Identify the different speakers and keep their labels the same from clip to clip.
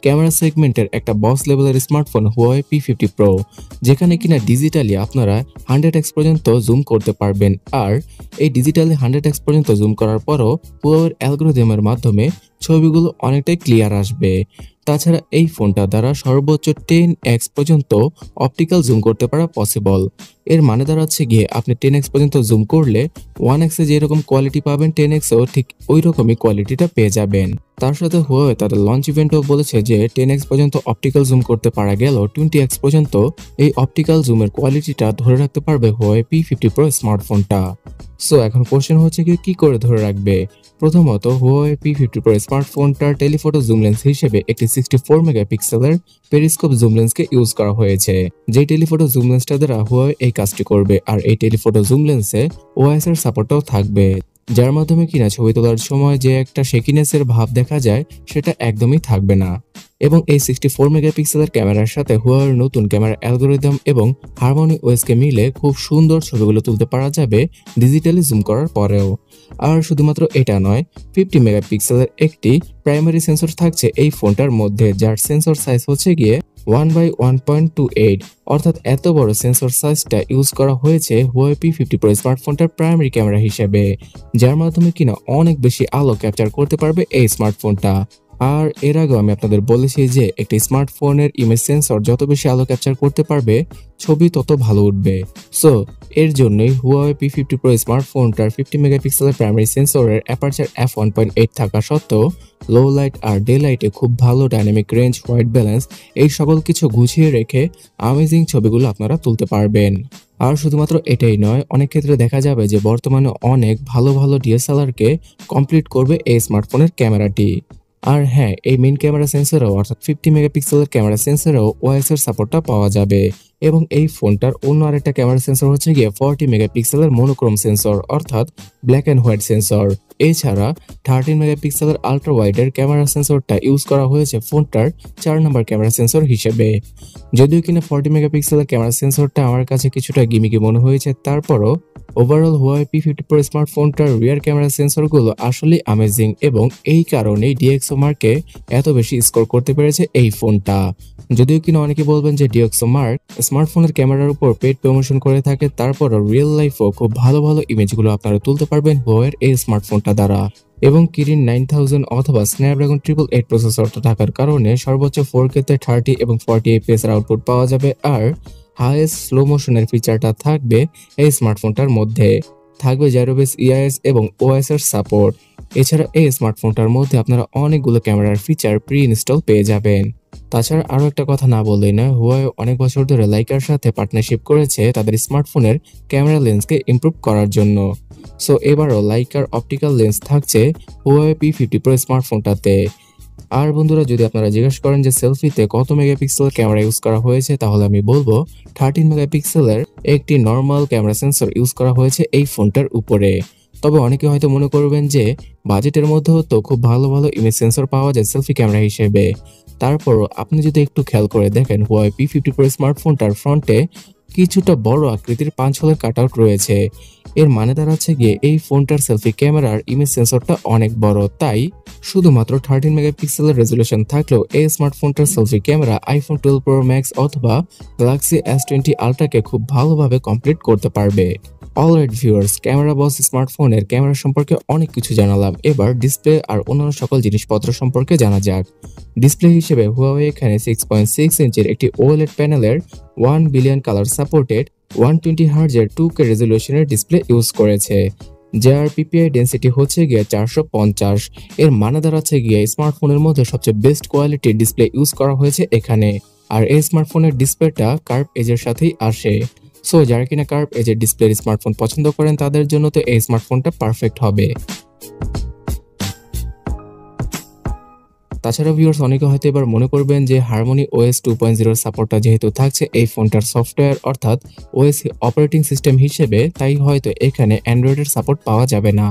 Speaker 1: Camera সেগমেন্টের একটা বস লেভেলের স্মার্টফোন Huawei P50 Pro, যেখানে কিনা ডিজিটালি আপনারা 100x পর্যন্ত জুম করতে পারবেন। আর এই ডিজিটালি 100x পর্যন্ত জুম করার পরও Huawei অ্যালগরিদমের মাধ্যমে ছবিগুলো অনেকটাই ক্লিয়ার আসবে। তাছাড়া এই ফোনটা দ্বারা সর্বোচ্চ 10x পর্যন্ত অপটিক্যাল জুম করতে পারা পসিবল। এর মানে দাঁড়াচ্ছে গিয়ে আপনি 10x পর্যন্ত জুম করলে 1x এ যেরকম কোয়ালিটি পাবেন 10x এও ঠিক ওই রকমই কোয়ালিটিটা পেয়ে যাবেন। তার সাথে Huawei তাদের লঞ্চ ইভেন্টও বলেছে যে 10x পর্যন্ত অপটিক্যাল জুম করতে পারা গেল 20x পর্যন্ত এই অপটিক্যাল জুমের কোয়ালিটিটা ধরে রাখতে পারবে Huawei P50 Pro স্মার্টফোনটা। সো এখন কোশ্চেন হচ্ছে কি করে ধরে রাখবে। প্রথমত Huawei P50 Pro স্মার্টফোনটার টেলিফটো জুম লেন্স হিসেবে একটি 64 মেগাপিক্সেলের পেরিস্কোপ জুম লেন্সকে ইউজ করা হয়েছে। যে টেলিফটো জুম লেন্সটা দ্বারা Huawei এই কাজটি করবে। আর এই টেলিফটো জুম লেন্সে OIS এর সাপোর্টও থাকবে, যার মাধ্যমে কিনা ছবি তোলার সময় যে একটা শেকিনেসের ভাব দেখা যায় সেটা একদমই থাকবে না। এবং এই 64 মেগাপিক্সেলের ক্যামেরার সাথে Huawei নতুন ক্যামেরা অ্যালগরিদম এবং হারমোনি ওএসকে মিলে খুব সুন্দর ছবিগুলো তুলতে পারা যাবে ডিজিটালি জুম করার পরেও। আর শুধুমাত্র এটা নয়, 50 মেগাপিক্সেলের একটি প্রাইমারি সেন্সর থাকছে এই ফোনটার মধ্যে, যার সেন্সর সাইজ হচ্ছে গিয়ে 1/1.28, অর্থাৎ এত বড় সেন্সর সাইজটা ইউজ করা হয়েছে Huawei P50 Pro স্মার্টফোনটার প্রাইমারি ক্যামেরা হিসেবে, যার মাধ্যমে কিনা অনেক বেশি আলো ক্যাপচার করতে পারবে এই স্মার্টফোনটা। আর এর আগেও আমি আপনাদের বলেছি যে একটি স্মার্টফোনের ইমেজ সেন্সর যত বেশি আলো ক্যাপচার করতে পারবে ছবি তত ভালো উঠবে। সো এর জন্যই Huawei P50 Pro স্মার্টফোনটার 50 মেগাপিক্সেলের প্রাইমারি সেন্সরের অ্যাপারচার f1.8 থাকা সত্ত্বেও লো লাইট আর ডে লাইটে খুব ভালো ডাইনামিক রেঞ্জ, হোয়াইট ব্যালেন্স এই সকল কিছু গুছিয়ে রেখে আমেজিং ছবিগুলো আপনারা তুলতে পারবেন। আর শুধুমাত্র এটাই নয়, অনেক ক্ষেত্রে দেখা যাবে যে বর্তমানে অনেক ভালো ভালো DSLR কে কমপ্লিট করবে এই স্মার্টফোনের ক্যামেরাটি। আর হ্যাঁ, এই মেইন ক্যামেরা সেন্সরেও অর্থাৎ 50 মেগাপিক্সেলের ক্যামেরা সেন্সরেও OIS এর সাপোর্টটা পাওয়া যাবে। এবং এই ফোনটার অন্য আরেকটা ক্যামেরা সেন্সর হচ্ছে গিয়ে 40 মেগাপিক্সেলের মনোক্রোম সেন্সর, অর্থাৎ ব্ল্যাক অ্যান্ড হোয়াইট সেন্সর। এছাড়া 13 মেগাপিক্সেলের আলট্রা ওয়াইডের ক্যামেরা সেন্সরটা ইউজ করা হয়েছে ফোনটার 4 নম্বর ক্যামেরা সেন্সর হিসেবে। যদিও কিনা 40 মেগাপিক্সেলের ক্যামেরা সেন্সরটা আমার কাছে কিছুটা গিমিকি মনে হয়েছে, তারপরও ওভারঅল Huawei P50 Pro স্মার্টফোনটার রিয়ার ক্যামেরা সেন্সরগুলো আসলে অ্যামেজিং এবং এই কারণেই DxO মার্কে এত বেশি স্কোর করতে পেরেছে এই ফোনটা। যদিও কিনা অনেকে বলবেন যে DxO মার্ক স্মার্টফোনের ক্যামেরার উপর পেড প্রমোশন করে থাকে, তারপরও রিয়েল লাইফও খুব ভালো ভালো ইমেজগুলো আপনারা তুলতে পারবেন Huawei এই স্মার্টফোনটা দ্বারা। এবং কিরিন 9000 অথবা স্ন্যাপড্রাগন 888 প্রসেসরটা থাকার কারণে সর্বোচ্চ 4K তে 30 এবং 40 fps এর আউটপুট পাওয়া যাবে। আর হাইয়েস্ট স্লো মোশনের ফিচারটা থাকবে এই স্মার্টফোনটার মধ্যে। থাকবে জাইরোবেস EIS এবং OIS এর সাপোর্ট। এছাড়া এই স্মার্টফোনটার মধ্যে আপনারা অনেকগুলো ক্যামেরার ফিচার প্রি ইনস্টল পেয়ে যাবেন। তাছাড়া আরও একটা কথা না বললেই না, Huawei অনেক বছর ধরে লাইকার সাথে পার্টনারশিপ করেছে তাদের স্মার্টফোনের ক্যামেরা লেন্সকে ইমপ্রুভ করার জন্য। সো এবারও লাইকার অপটিক্যাল লেন্স থাকছে Huawei P50 Pro স্মার্টফোনটাতে। আর বন্ধুরা, যদি আপনারা জিজ্ঞাসা করেন যে সেলফিতে কত মেগাপিক্সেল ক্যামেরা ইউজ করা হয়েছে, তাহলে আমি বলবো 13 মেগাপিক্সেলের একটি নর্মাল ক্যামেরা সেন্সর ইউজ করা হয়েছে এই ফোনটার উপরে। তবে অনেকে হয়তো মনে করবেন যে বাজেটের মধ্যেও তো খুব ভালো ভালো ইমেজ সেন্সর পাওয়া যায় সেলফি ক্যামেরা হিসেবে। তারপরও আপনি যদি একটু খেয়াল করে দেখেন Huawei P50 Pro স্মার্টফোনটার ফ্রন্টে কিছুটা বড় আকৃতির পাঁচ হোলের কাটআউট রয়েছে। এর মানে দাঁড়াচ্ছে গিয়ে এই ফোনটার সেলফি ক্যামেরার ইমেজ সেন্সরটা অনেক বড়, তাই শুধুমাত্র 13 মেগাপিক্সেলের রেজুলেশন থাকলেও এই স্মার্টফোনটার selfie camera iPhone 12 Pro Max অথবা Galaxy S20 Ultra-কে খুব ভালোভাবে কমপ্লিট করতে পারবে। অলরাইট ভিউয়ার্স, ক্যামেরা বস স্মার্টফোনের ক্যামেরা সম্পর্কে অনেক কিছু জানালাম, এবার ডিসপ্লে আর অন্যান্য সকল জিনিসপত্র সম্পর্কে জানা যাক। ডিসপ্লে হিসেবে Huawei এখানে 6.6 ইঞ্চির একটি OLED প্যানেলের 1 billion colour supported 120 Hz 2K রেজুলেশনের ডিসপ্লে ইউজ করেছে, যার PPI ডেন্সিটি হচ্ছে গিয়ে 450। এর মানে দাঁড়াচ্ছে গিয়ে স্মার্টফোনের মধ্যে সবচেয়ে বেস্ট কোয়ালিটির ডিসপ্লে ইউজ করা হয়েছে এখানে। আর এই স্মার্টফোনের ডিসপ্লেটা কার্ভ এজের সাথেই আসে। সো যারা কিনা কার্ভ এজের ডিসপ্লের স্মার্টফোন পছন্দ করেন তাদের জন্য তো এই স্মার্টফোনটা পারফেক্ট হবে। তাছাড়া ভিউয়ার্স, অনেকে হয়তো এবার মনে করবেন যে হারমোনি OS 2.0 সাপোর্টটা যেহেতু থাকছে এই ফোনটার সফটওয়্যার অর্থাৎ OS অপারেটিং সিস্টেম হিসেবে, তাই হয়তো এখানে অ্যান্ড্রয়েডের সাপোর্ট পাওয়া যাবে না।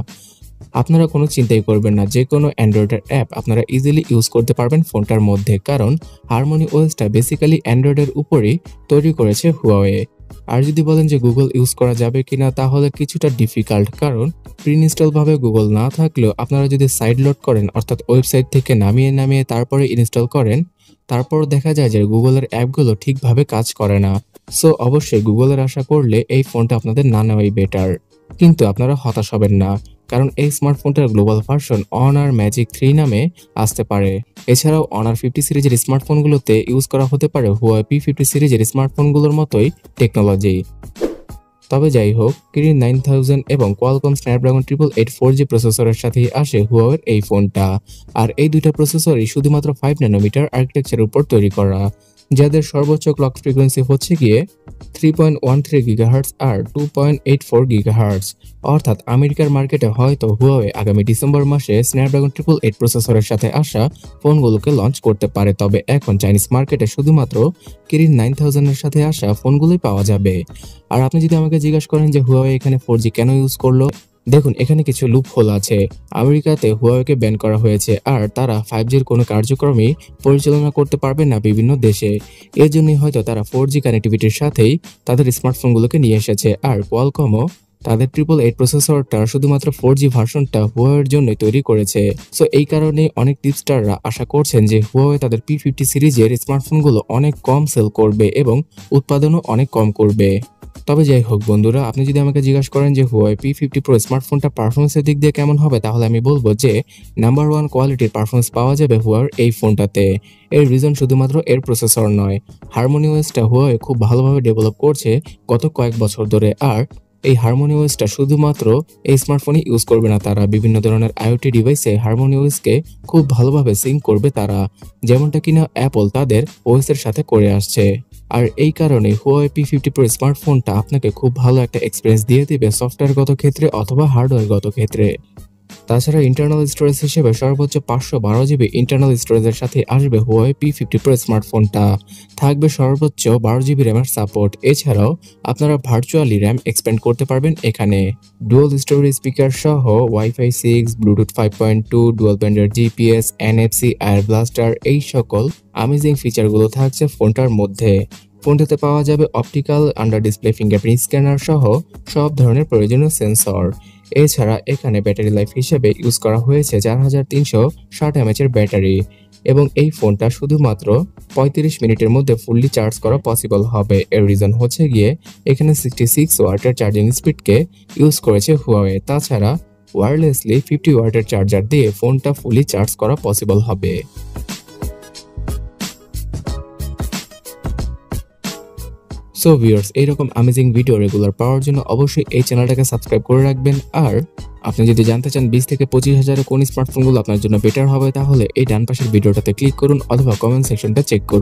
Speaker 1: আপনারা কোনো চিন্তাই করবেন না, যে কোনো অ্যান্ড্রয়েডের অ্যাপ আপনারা ইজিলি ইউজ করতে পারবেন ফোনটার মধ্যে, কারণ হারমোনি OSটা বেসিক্যালি অ্যান্ড্রয়েডের উপরই তৈরি করেছে Huawei। আর যদি বলেন যে গুগল ইউজ করা যাবে কিনা, তাহলে কিছুটা ডিফিকাল্ট, কারণ প্রি ইনস্টল ভাবে গুগল না থাকলেও আপনারা যদি সাইড লোড করেন, অর্থাৎ ওয়েবসাইট থেকে নামিয়ে তারপরে ইনস্টল করেন, তারপর দেখা যায় যে গুগলের অ্যাপগুলো ঠিকভাবে কাজ করে না। সো অবশ্যই গুগলের আশা করলে এই ফোনটা আপনাদের না নেওয়াই বেটার। কিন্তু আপনারা হতাশ হবেন না, কারণ এই স্মার্টফোনটার গ্লোবাল ভার্সন অনার ম্যাজিক 3 নামে আসতে পারে। এছাড়াও অনার 50 সিরিজের স্মার্টফোনগুলোতে ইউজ করা হতে পারে Huawei P50 সিরিজের স্মার্টফোনগুলোর মতোই টেকনোলজি। তবে যাই হোক, কিরিন 9000 এবং কোয়ালকম স্ন্যাপড্রাগন 888 4G প্রসেসরের সাথেই আসে হুয়াওয়ের এই ফোনটা। আর এই দুইটা প্রসেসরই শুধুমাত্র 5 ন্যানোমিটার আর্কিটেকচারের উপর তৈরি করা, যাদের সর্বোচ্চ ক্লক ফ্রিকোয়েন্সি হচ্ছে গিয়ে 3.13 গিগাহার্টজ আর 2.84 গিগাহার্টজ। অর্থাৎ আমেরিকার মার্কেটে হয়তো হুয়াওয়ে আগামী ডিসেম্বর মাসে স্ন্যাপড্রাগন 888 প্রসেসরের সাথে আসা ফোনগুলোকে লঞ্চ করতে পারে। তবে এখন চাইনিজ মার্কেটে শুধুমাত্র কিরিন 9000 এর সাথে আসা ফোনগুলোই পাওয়া যাবে। আর আপনি যদি আমাকে জিজ্ঞাসা করেন যে হুয়াওয়ে এখানে 4G কেন ইউজ করলো, দেখুন এখানে কিছু লুপ হোল আছে। আমেরিকাতে হুয়াওয়েকে ব্যান করা হয়েছে, আর তারা 5Gর কোনো কার্যক্রমই পরিচালনা করতে পারবে না বিভিন্ন দেশে। এর জন্যই হয়তো তারা 4G কানেক্টিভিটির সাথেই তাদের স্মার্টফোনগুলোকে নিয়ে এসেছে। আর কোয়ালকমও তাদের 888 প্রসেসরটা শুধুমাত্র 4G ভার্সনটা হুয়াওয়ের জন্যই তৈরি করেছে। সো এই কারণে অনেক টিপস্টাররা আশা করছেন যে হুয়াওয়ে তাদের P50 সিরিজের স্মার্টফোনগুলো অনেক কম সেল করবে এবং উৎপাদনও অনেক কম করবে। তবে যাই হোক বন্ধুরা, আপনি যদি আমাকে জিজ্ঞাসা করেন যে Huawei P50 Pro স্মার্টফোনটা পারফরমেন্সের দিক দিয়ে কেমন হবে, তাহলে আমি বলবো যে নাম্বার 1 কোয়ালিটির পারফরমেন্স পাওয়া যাবে হুয়াওয়ের এই ফোনটাতে। এর রিজন শুধুমাত্র এর প্রসেসর নয়, হারমোনিওসটা হুয়াওয়ে খুব ভালোভাবে ডেভেলপ করছে গত কয়েক বছর ধরে। আর এই হারমোনিওসটা শুধুমাত্র এই স্মার্টফোনে ইউজ করবে না, তারা বিভিন্ন ধরনের আইওটি ডিভাইসে হারমোনিওসকে খুব ভালোভাবে সিঙ্ক করবে তারা, যেমনটা কিনা অ্যাপল তাদের ওএস এর সাথে করে আসছে। আর এই কারণে Huawei P50 Pro স্মার্টফোনটা আপনাকে খুব ভালো একটা এক্সপিরিয়েন্স দিয়ে দিবে সফটওয়্যারগত ক্ষেত্রে অথবা হার্ডওয়্যারগত ক্ষেত্রে। তাছাড়া ইন্টারনাল স্টোরেজ হিসেবে সর্বোচ্চ 512GB ইন্টারনাল স্টোরেজের সাথে আসবে Huawei P50 Pro স্মার্টফোনটা। থাকবে সর্বোচ্চ 12GB র্যামের সাপোর্ট। এছাড়াও আপনারা ভার্চুয়ালি র্যাম এক্সপ্যান্ড করতে পারবেন এখানে। ডুয়াল স্টোরি স্পিকার সহ ওয়াইফাই 6, ব্লুটুথ 5.2, ডুয়াল ব্যান্ডের জিপিএস, এনএফসি, এয়ার ব্লাস্টার, এই সকল অ্যামেজিং ফিচারগুলো থাকছে ফোনটার মধ্যে। ফোনটাতে পাওয়া যাবে optical under display fingerprint scanner সহ সব ধরনের প্রয়োজনীয় সেন্সর। এছাড়া এখানে ব্যাটারি লাইফ হিসেবে ইউজ করা হয়েছে 4360 mAh এর ব্যাটারি, এবং এই ফোনটা শুধুমাত্র 35 মিনিটের মধ্যে ফুললি চার্জ করা পসিবল হবে। এর রিজন হচ্ছে গিয়ে এখানে 66 ওয়াটের চার্জিং স্পিডকে ইউজ করেছে হুয়াওয়ে। তাছাড়া ওয়্যারলেসলি 50 ওয়াটের চার্জার দিয়ে ফোনটা ফুলি চার্জ করা পসিবল হবে। সো ভিউয়ার্স, এইরকম অ্যামেজিং ভিডিও রেগুলার পাওয়ার জন্য অবশ্যই এই চ্যানেলটাকে সাবস্ক্রাইব করে রাখবেন। আর আপনি যদি জানতে চান 20 থেকে 25 হাজারে কোন স্মার্টফোনগুলো আপনার জন্য বেটার হবে, তাহলে এই ডান পাশের ভিডিওটাতে ক্লিক করুন অথবা কমেন্ট সেকশনটা চেক করুন।